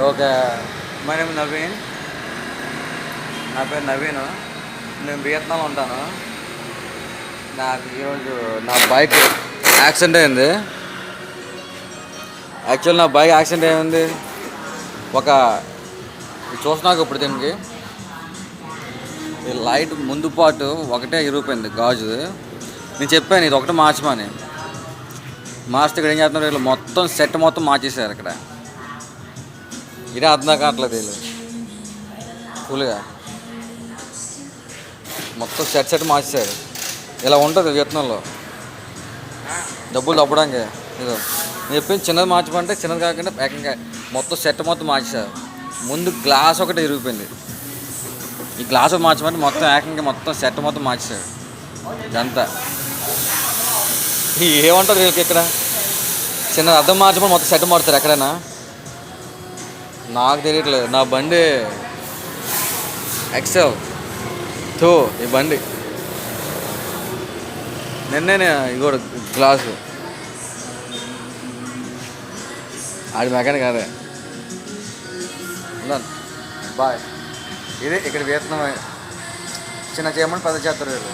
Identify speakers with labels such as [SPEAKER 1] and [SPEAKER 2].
[SPEAKER 1] Okay. My name Naveen. నా పేరు నవీన్. నేను వియత్నాంలో ఉంటాను. నాకు ఈరోజు నా బైక్ యాక్సిడెంట్ అయింది. యాక్చువల్ నా బైక్ యాక్సిడెంట్ అయింది. ఒక చూసినాక ఇప్పుడు దీనికి ఈ లైట్ ముందు పాటు ఒకటే ఇరిగిపోయింది గాజు. నేను చెప్పాను ఇది ఒకటే మార్చమని. మార్చితే ఇక్కడ ఏం చేస్తున్నారు వీళ్ళు, మొత్తం సెట్ మొత్తం మార్చేశారు. ఇక్కడ ఇదే అర్థం కావట్లేదు వీళ్ళు ఫుల్గా మొత్తం సెట్ మార్చేశారు. ఇలా ఉంటుంది వియత్నంలో డబ్బులు తప్పడానికి. ఇదో నేను చెప్పింది చిన్నది మార్చమంటే చిన్నది కాకుండా ఏకంగా మొత్తం సెట్ మొత్తం మార్చేశారు. ముందు గ్లాస్ ఒకటి ఇరిగిపోయింది. ఈ గ్లాస్ మార్చమంటే మొత్తం ఏకంగా మొత్తం సెట్ మొత్తం మార్చేశారు. ఇదంతా ఏమంటారు వీళ్ళకి ఇక్కడ చిన్న అర్థం మార్చమని మొత్తం సెట్ మారుతారు ఎక్కడైనా. నాకు తెలియట్లేదు. నా బండి ఎక్సెల్ తో ఈ బండి నిన్నే ఇగోడు గ్లాసు ఆడి మెకానిక్ అదే. బాయ్. ఇది ఇక్కడ వియత్నాం చిన్న చేయమని పెద్ద చేస్తారు వీళ్ళు.